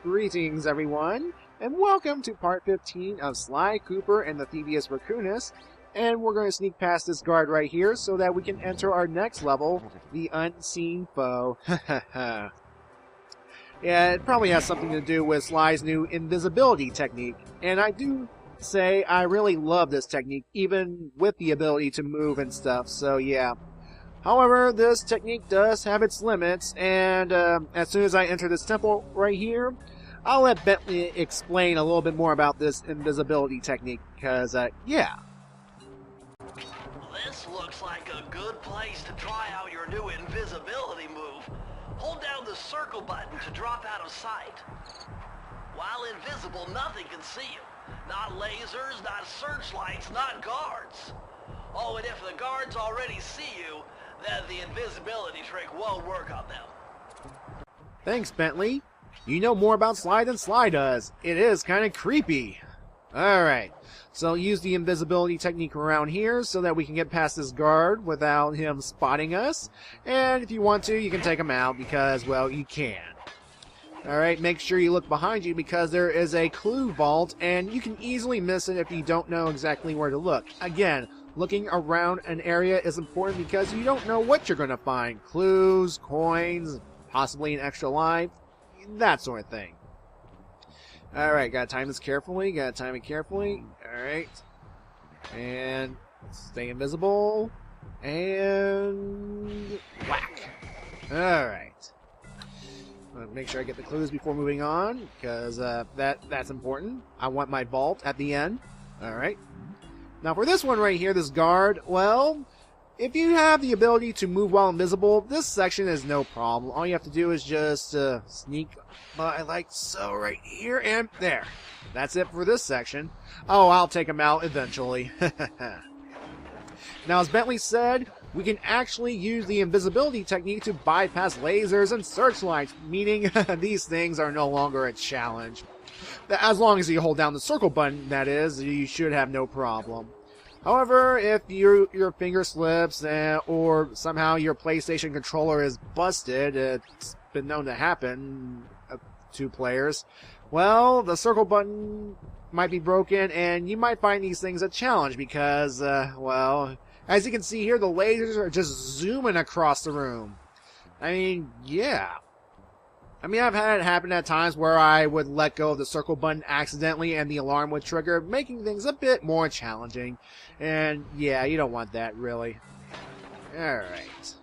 Greetings, everyone, and welcome to part 15 of Sly Cooper and the Thievius Raccoonus. And we're going to sneak past this guard right here so that we can enter our next level, the Unseen Foe. Yeah, it probably has something to do with Sly's new invisibility technique. And I do say I really love this technique, even with the ability to move and stuff, so yeah. However, this technique does have its limits, and as soon as I enter this temple right here, I'll let Bentley explain a little bit more about this invisibility technique, because, yeah. This looks like a good place to try out your new invisibility move. Hold down the circle button to drop out of sight. While invisible, nothing can see you. Not lasers, not searchlights, not guards. Oh, and if the guards already see you, then the invisibility trick won't work on them. Thanks, Bentley. You know more about Sly than Sly does. It is kind of creepy. Alright, so use the invisibility technique around here so that we can get past this guard without him spotting us. And if you want to, you can take him out because, well, you can. Alright, make sure you look behind you because there is a clue vault and you can easily miss it if you don't know exactly where to look. Again, looking around an area is important because you don't know what you're going to find. Clues, coins, possibly an extra life, that sort of thing. Alright, gotta time this carefully, Alright. And stay invisible. And whack. Alright. Make sure I get the clues before moving on, because that's important. I want my vault at the end. Alright. Now for this one right here, this guard, well, if you have the ability to move while invisible, this section is no problem. All you have to do is just sneak by like so right here and there. That's it for this section. Oh, I'll take him out eventually. Now, as Bentley said, we can actually use the invisibility technique to bypass lasers and searchlights, meaning these things are no longer a challenge. As long as you hold down the circle button, that is, you should have no problem. However, if your finger slips or somehow your PlayStation controller is busted, it's been known to happen to players, well, the circle button might be broken and you might find these things a challenge because, well, as you can see here, the lasers are just zooming across the room. I mean, yeah. I mean, I've had it happen at times where I would let go of the circle button accidentally and the alarm would trigger, making things a bit more challenging. And yeah, you don't want that, really. Alright. So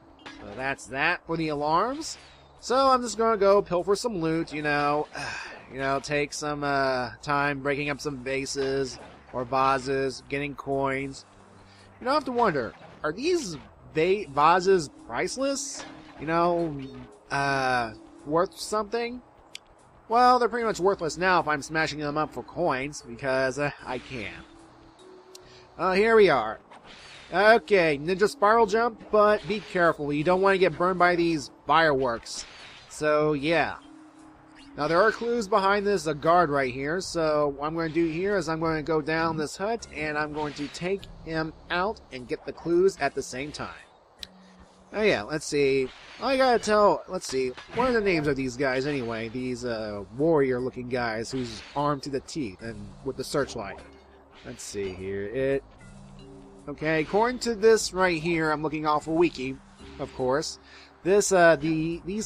that's that for the alarms. So I'm just gonna go pilfer some loot, take some time breaking up some vases or vases, getting coins. You don't have to wonder, are these vases priceless? Worth something? Well, they're pretty much worthless now if I'm smashing them up for coins, because I can. Here we are. Okay, ninja spiral jump, but be careful. You don't want to get burned by these fireworks. So, yeah. Now, there are clues behind this guard right here, so what I'm going to do here is I'm going to go down this hut, and I'm going to take him out and get the clues at the same time. Oh yeah, let's see. I gotta tell, let's see. What are the names of these guys anyway? These warrior-looking guys who's armed to the teeth and with the searchlight. Let's see here. Okay, according to this right here, I'm looking off a wiki, of course. These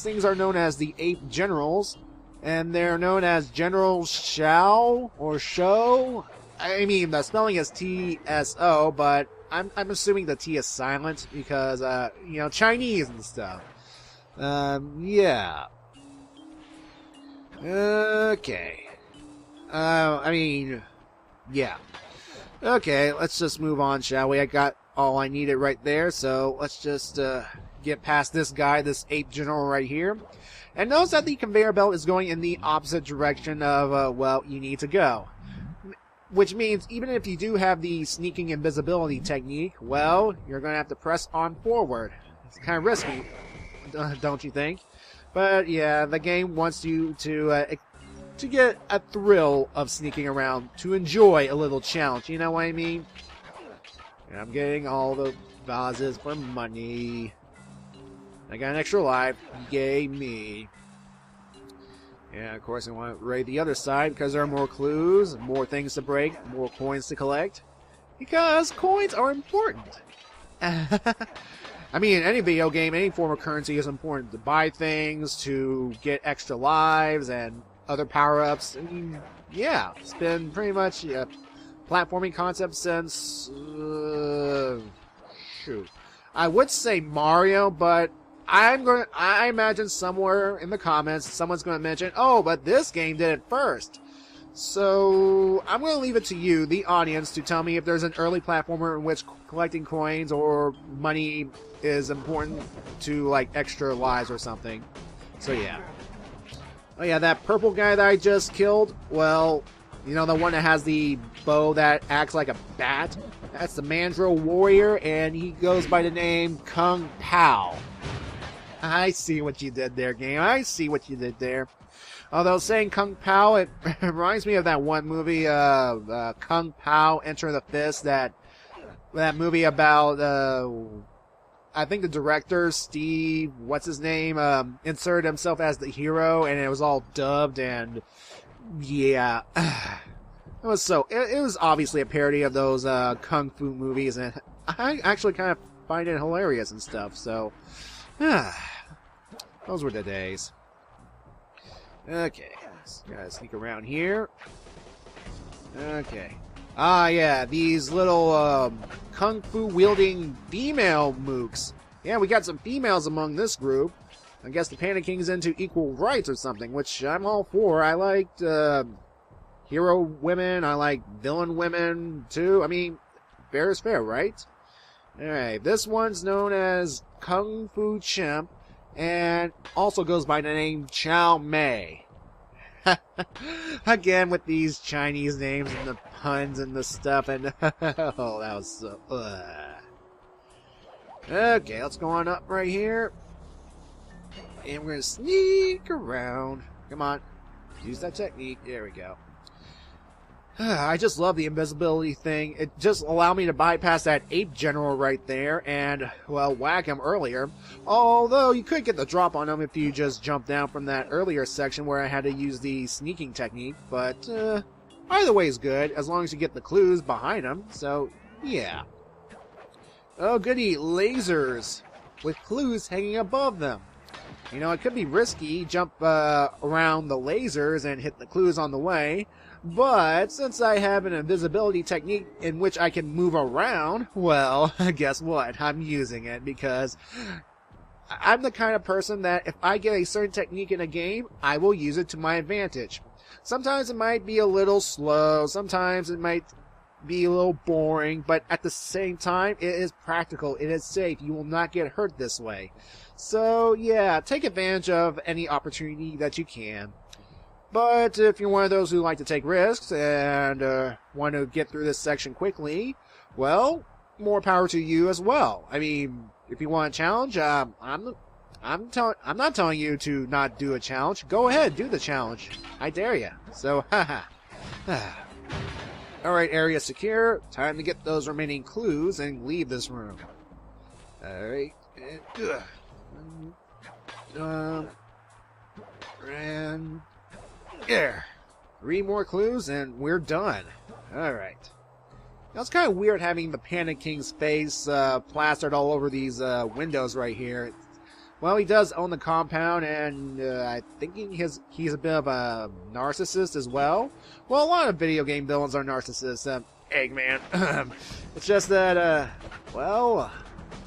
things are known as the Ape Generals, and they're known as General Shao or Shou. I mean, the spelling is T-S-O, but I'm assuming the T is silent because, Chinese and stuff. Yeah. Okay. Yeah. Okay, let's just move on, shall we? I got all I needed right there, so let's just, get past this guy, this ape general right here. And notice that the conveyor belt is going in the opposite direction of, you need to go. Which means even if you do have the sneaking invisibility technique, well, you're going to have to press on forward. It's kind of risky, don't you think? But yeah, the game wants you to get a thrill of sneaking around, to enjoy a little challenge, you know what I mean? And I'm getting all the vases for money. I got an extra life. Yay me. Yeah, of course, I want to raid the other side because there are more clues, more things to break, more coins to collect. Because coins are important. I mean, in any video game, any form of currency is important to buy things, to get extra lives, and other power-ups. I mean, yeah, it's been pretty much a platforming concept since... shoot. I would say Mario, but I imagine somewhere in the comments someone's going to mention, oh, but this game did it first. So I'm going to leave it to you, the audience, to tell me if there's an early platformer in which collecting coins or money is important to, like, extra lives or something. So yeah. Oh yeah, that purple guy that I just killed, well, you know, the one that has the bow that acts like a bat? That's the Mandrill Warrior, and he goes by the name Kung Pao. I see what you did there, game. I see what you did there. Although saying Kung Pao, it reminds me of that one movie, Kung Pao Enter the Fist, that movie about, I think the director, Steve, what's his name, inserted himself as the hero, and it was all dubbed, and yeah. It was obviously a parody of those, Kung Fu movies, and I actually kind of find it hilarious and stuff, so, those were the days. Okay, gotta sneak around here. Okay. Ah, yeah, these little, kung fu wielding female mooks. Yeah, we got some females among this group. I guess the Panda King's into equal rights or something, which I'm all for. I liked, hero women, I like villain women, too. I mean, fair is fair, right? Alright, this one's known as Kung Fu Chimp, and also goes by the name Chow Mei. Again, with these Chinese names and the puns and the stuff, and oh, that was so... Okay, let's go on up right here. And we're gonna sneak around. Come on. Use that technique. There we go. I just love the invisibility thing. It just allowed me to bypass that ape general right there and, well, whack him earlier. Although you could get the drop on him if you just jumped down from that earlier section where I had to use the sneaking technique. But either way is good, as long as you get the clues behind him. So, yeah. Oh, goody, lasers with clues hanging above them. You know, it could be risky, jump around the lasers and hit the clues on the way. But since I have an invisibility technique in which I can move around, well, guess what? I'm using it because I'm the kind of person that if I get a certain technique in a game, I will use it to my advantage. Sometimes it might be a little slow, sometimes it might be a little boring, but at the same time, it is practical, it is safe, you will not get hurt this way. So, yeah, take advantage of any opportunity that you can. But if you're one of those who like to take risks and want to get through this section quickly, well, more power to you as well. I mean, if you want a challenge, I'm not telling you to not do a challenge. Go ahead, do the challenge. I dare you. So, haha. Alright, area secure. Time to get those remaining clues and leave this room. Alright. And... there. 3 more clues and we're done. Alright. Now it's kind of weird having the Panda King's face plastered all over these windows right here. Well, he does own the compound, and I think he's a bit of a narcissist as well. Well, a lot of video game villains are narcissists. Eggman. It's just that, well,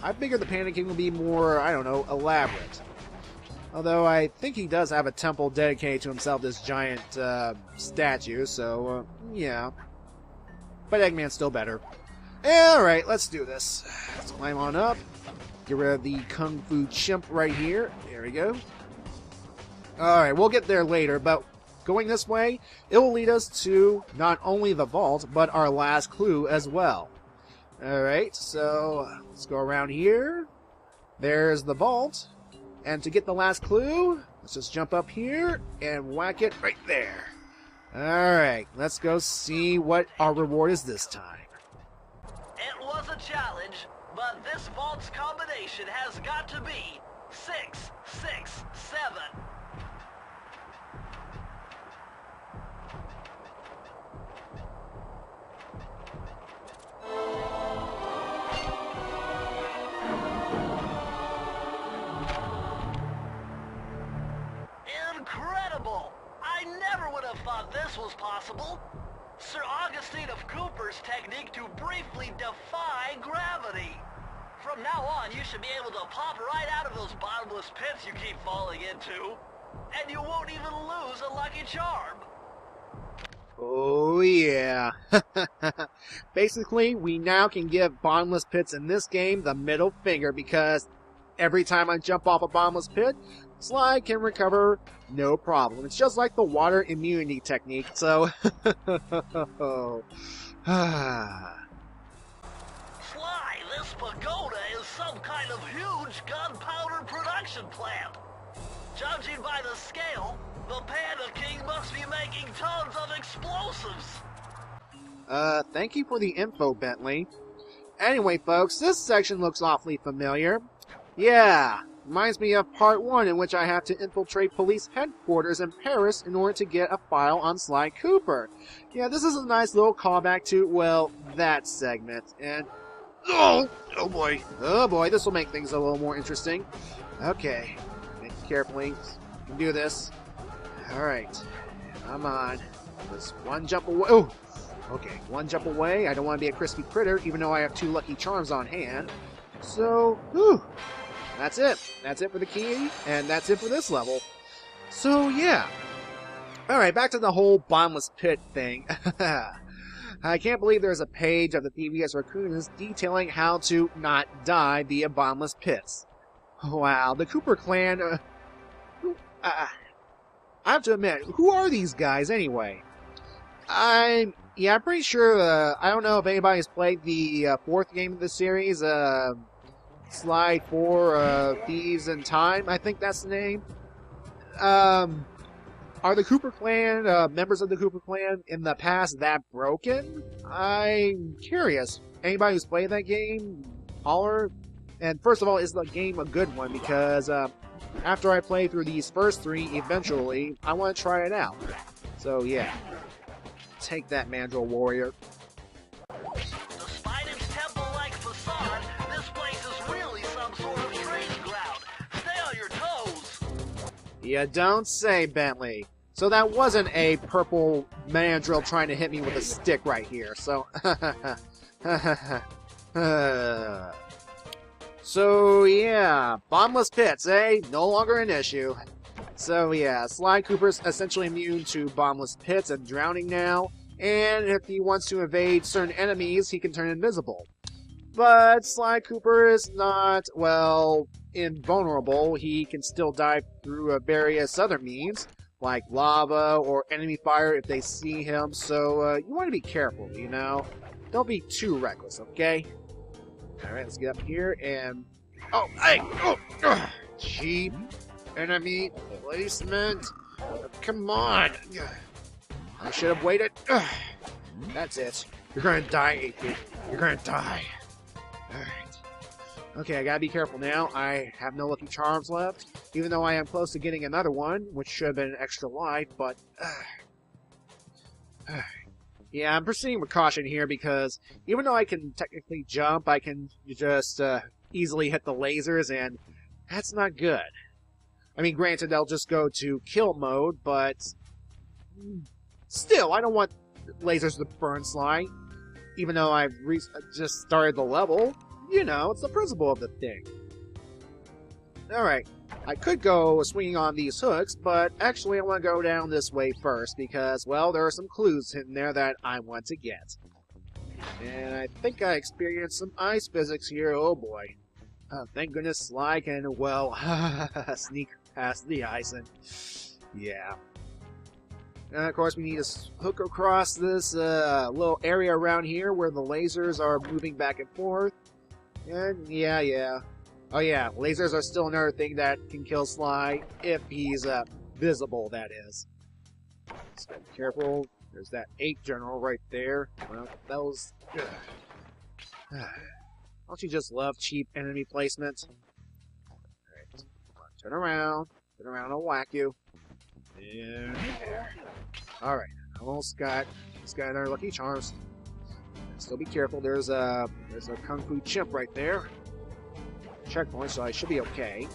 I figured the Panda King would be more, I don't know, elaborate. Although I think he does have a temple dedicated to himself, this giant statue, so, yeah. But Eggman's still better. Alright, let's do this. Let's climb on up. Get rid of the Kung Fu Chimp right here. There we go. Alright, we'll get there later, but going this way, it will lead us to not only the vault, but our last clue as well. Alright, so let's go around here. There's the vault. And to get the last clue, let's just jump up here and whack it right there. Alright, let's go see what our reward is this time. It was a challenge, but this vault's combination has got to be 6, 6, 7. have thought this was possible. Sir Augustine of Cooper's technique to briefly defy gravity. From now on, you should be able to pop right out of those bottomless pits you keep falling into. And you won't even lose a lucky charm. Oh yeah. Basically, we now can give bottomless pits in this game the middle finger because every time I jump off a bottomless pit, Sly can recover no problem. It's just like the water immunity technique, so... Sly, this pagoda is some kind of huge gunpowder production plant. Judging by the scale, the Panda King must be making tons of explosives. Thank you for the info, Bentley. Anyway, folks, this section looks awfully familiar. Yeah, reminds me of part 1 in which I have to infiltrate police headquarters in Paris in order to get a file on Sly Cooper. Yeah, this is a nice little callback to, well, that segment. And, oh boy, this will make things a little more interesting. Okay, make it carefully. You can do this. Alright, come on. Just one jump away. Oh, okay, one jump away. I don't want to be a crispy critter, even though I have 2 lucky charms on hand. So, whew. That's it. That's it for the key, and that's it for this level. So, yeah. Alright, back to the whole bottomless pit thing. I can't believe there's a page of the Thievius Raccoonus detailing how to not die via bottomless pits. Wow, the Cooper clan... I have to admit, who are these guys anyway? I'm pretty sure, I don't know if anybody's played the 4th game of the series, Sly 4, Thieves in Time, I think that's the name. Are the Cooper clan, members of the Cooper clan in the past that broken? I'm curious. Anybody who's played that game, holler. And first of all, is the game a good one? Because, after I play through these first 3, eventually, I want to try it out. So, yeah. Take that, Mandrill Warrior. Despite its temple-like facade, this place is really some sort of training ground. Stay on your toes. You don't say, Bentley. So that wasn't a purple mandrill trying to hit me with a stick right here. So, so yeah, bottomless pits, eh? No longer an issue. So yeah, Sly Cooper's essentially immune to bottomless pits and drowning now, and if he wants to evade certain enemies, he can turn invisible. But Sly Cooper is not, well, invulnerable. He can still die through various other means, like lava or enemy fire if they see him, so you want to be careful, you know? Don't be too reckless, okay? Alright, let's get up here and... Oh, hey! Oh! Ugh. Cheap enemy placement. Come on! I should have waited. Ugh. That's it. You're gonna die, 8-bit. You're gonna die. Alright. Okay, I gotta be careful now. I have no lucky charms left, even though I am close to getting another one, which should have been an extra life, but... yeah, I'm proceeding with caution here because even though I can technically jump, I can just easily hit the lasers, and that's not good. I mean, granted, they'll just go to kill mode, but still, I don't want lasers to burn Sly, even though I've just started the level. You know, it's the principle of the thing. Alright, I could go swinging on these hooks, but actually I want to go down this way first because, well, there are some clues in there that I want to get. And I think I experienced some ice physics here, oh boy. Thank goodness Sly can, well, sneak past the ice, and yeah. And of course we need to hook across this little area around here where the lasers are moving back and forth. And yeah. Oh yeah, lasers are still another thing that can kill Sly if he's visible, that is. So be careful. There's that 8 general right there. Well, that was... Don't you just love cheap enemy placement? Alright, come on, turn around. Turn around, I'll whack you. And there. Alright, almost got our lucky charms. Still be careful, there's a Kung Fu chimp right there. Checkpoint, so I should be okay.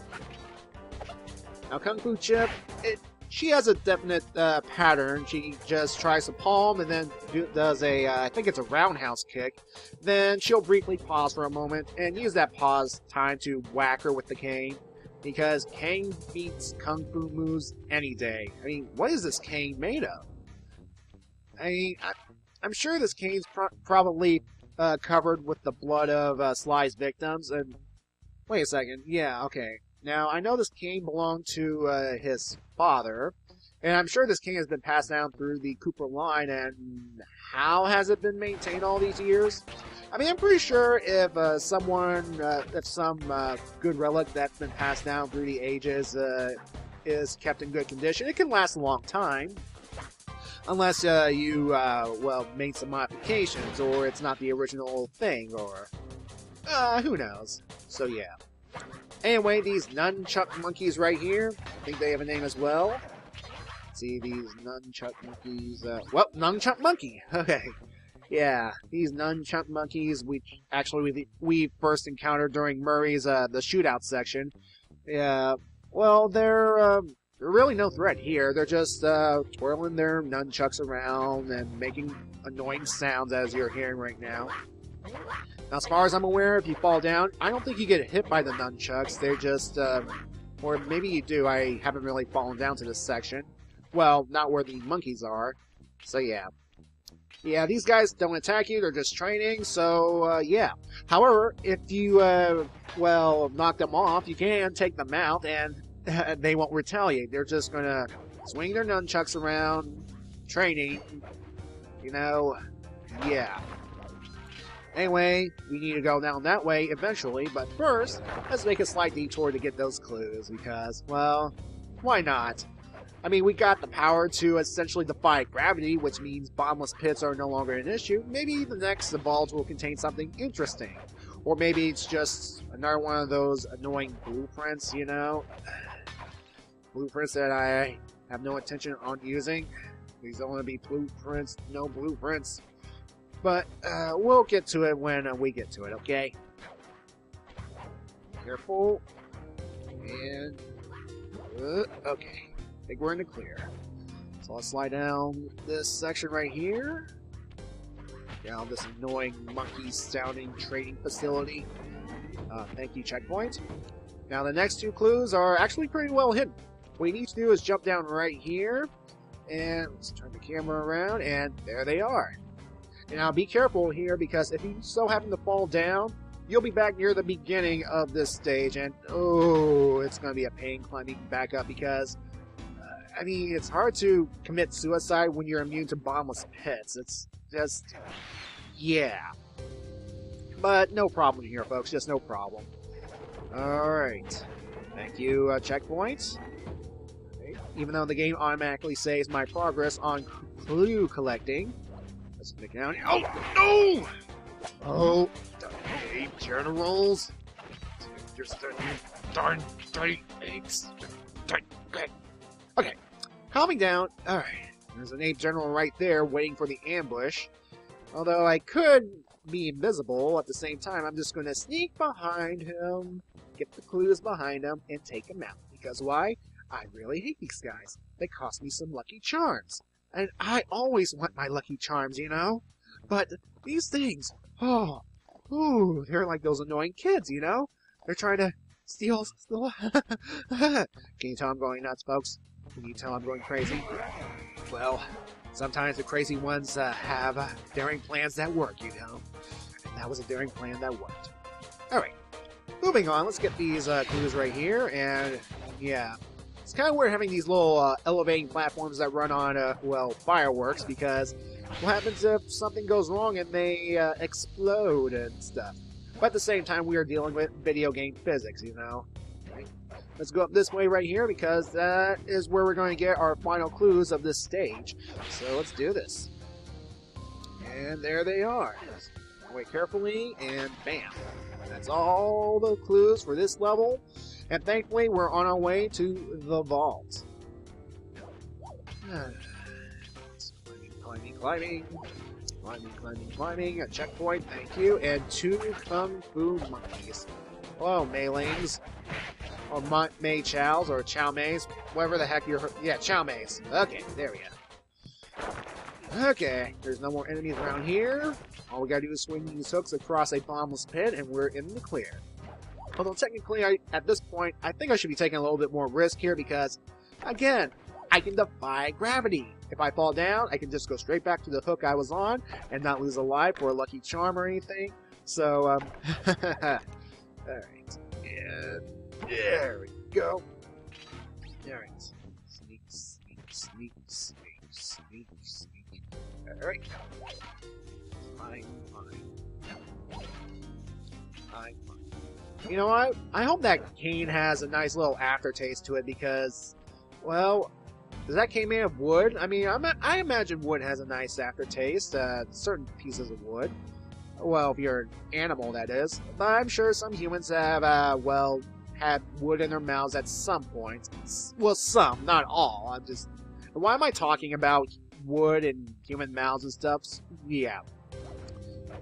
Now, Kung Fu chimp, it she has a definite pattern. She just tries to palm and then does a, I think it's a roundhouse kick. Then she'll briefly pause for a moment and use that pause time to whack her with the cane. Because cane beats kung fu moves any day. I mean, what is this cane made of? I mean, I'm sure this cane's probably covered with the blood of Sly's victims. And wait a second, yeah, okay. Now, I know this cane belonged to his father, and I'm sure this cane has been passed down through the Cooper line, and how has it been maintained all these years? I mean, I'm pretty sure if some good relic that's been passed down through the ages is kept in good condition, it can last a long time. Unless you made some modifications, or it's not the original thing, or who knows. So yeah. Anyway, these nunchuck monkeys right here, I think they have a name as well. Let's see, these nunchuck monkeys, nunchuck monkey, okay. Yeah, these nunchuck monkeys, we first encountered during Murray's, the shootout section. Yeah, well, they're really no threat here. They're just, twirling their nunchucks around and making annoying sounds as you're hearing right now. Now, as far as I'm aware, if you fall down, I don't think you get hit by the nunchucks. They're just, or maybe you do. I haven't really fallen down to this section. Well, not where the monkeys are. So, yeah. Yeah, these guys don't attack you. They're just training. So, yeah. However, if you, knock them off, you can take them out, and they won't retaliate. They're just going to swing their nunchucks around, training. You know, yeah. Anyway, we need to go down that way eventually, but first, let's make a slight detour to get those clues, because, well, why not? I mean, we got the power to essentially defy gravity, which means bottomless pits are no longer an issue. Maybe the next vault will contain something interesting. Or maybe it's just another one of those annoying blueprints, you know? Blueprints that I have no intention on using. These only be blueprints, no blueprints. But, we'll get to it when we get to it, okay? Careful. And, okay. I think we're in the clear. So I'll slide down this section right here. Down this annoying monkey-sounding trading facility. Thank you, checkpoint. Now, the next two clues are actually pretty well hidden. What you need to do is jump down right here. And let's turn the camera around, and there they are. Now, be careful here, because if you so happen to fall down, you'll be back near the beginning of this stage, and oh, it's going to be a pain climbing back up, because, I mean, it's hard to commit suicide when you're immune to bottomless pits. It's just, yeah. But no problem here, folks, just no problem. Alright. Thank you, checkpoints. Okay. Even though the game automatically saves my progress on clue collecting. Let's pick down. Oh, no! Oh, hey, generals. Just darn dirty apes. Okay, calming down. Alright, there's an ape general right there waiting for the ambush. Although I could be invisible at the same time, I'm just going to sneak behind him, get the clues behind him, and take him out. Because why? I really hate these guys. They cost me some lucky charms. And I always want my lucky charms, you know? But these things, they're like those annoying kids, you know? They're trying to steal. Can you tell I'm going nuts, folks? Can you tell I'm going crazy? Well, sometimes the crazy ones have daring plans that work, you know? And that was a daring plan that worked. Alright, moving on, let's get these clues right here, and yeah. It's kind of weird having these little elevating platforms that run on, fireworks, because what happens if something goes wrong and they explode and stuff? But at the same time, we are dealing with video game physics, you know? Okay. Let's go up this way right here, because that is where we're going to get our final clues of this stage. So let's do this. And there they are. Wait carefully, and bam. That's all the clues for this level. And thankfully, we're on our way to the vault. Climbing. A checkpoint, thank you. And 2 Kung Fu monkeys. Hello, Meilings. or Mei Chows, or Chow Meis, whatever the heck you're... Yeah, Chow Meis. Okay, there we go. Okay, there's no more enemies around here. All we gotta do is swing these hooks across a bottomless pit, and we're in the clear. Although technically, at this point, I think I should be taking a little bit more risk here because, again, I can defy gravity. If I fall down, I can just go straight back to the hook I was on and not lose a life or a lucky charm or anything. So, alright. And there we go. Alright. Sneak, sneak, sneak, sneak, sneak, sneak. Alright. Fine, fine. Fine, fine. You know what? I hope that cane has a nice little aftertaste to it because, well, does that cane made of wood? I mean, I imagine wood has a nice aftertaste, certain pieces of wood. Well, if you're an animal, that is. But I'm sure some humans have, well, had wood in their mouths at some point. Well, some, not all. I'm just... Why am I talking about wood and human mouths and stuff? Yeah.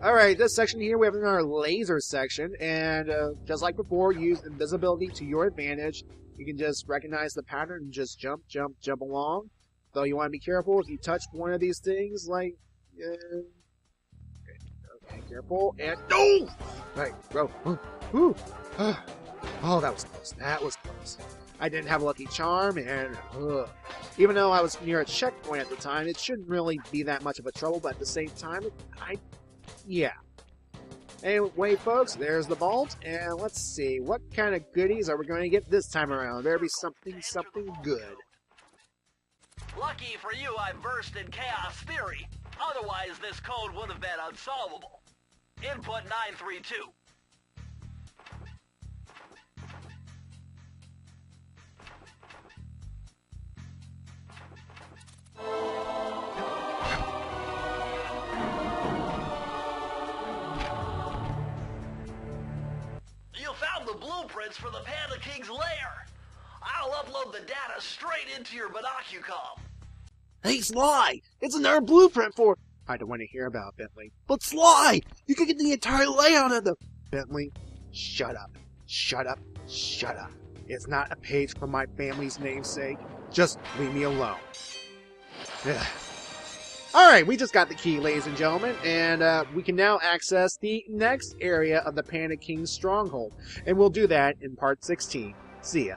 Alright, this section here, we have our laser section, and just like before, use invisibility to your advantage. You can just recognize the pattern and just jump, jump, jump along. Though you want to be careful if you touch one of these things, like... okay, careful, and... No! Right, go. Ooh. Oh, that was close. That was close. I didn't have a lucky charm, and... even though I was near a checkpoint at the time, it shouldn't really be that much of a trouble, but at the same time, yeah. Anyway, folks, there's the vault, and let's see, what kind of goodies are we going to get this time around? Better be something good. Lucky for you, I versed in chaos theory. Otherwise, this code would have been unsolvable. Input 932. You found the blueprints for the Panda King's lair. I'll upload the data straight into your binocucom. Hey, Sly! It's another blueprint for... I don't want to hear about Bentley. But Sly! You can get the entire layout of the... Bentley, shut up. Shut up. Shut up. It's not a page for my family's namesake. Just leave me alone. Alright, we just got the key, ladies and gentlemen, and we can now access the next area of the Panda King's Stronghold. And we'll do that in part 16. See ya.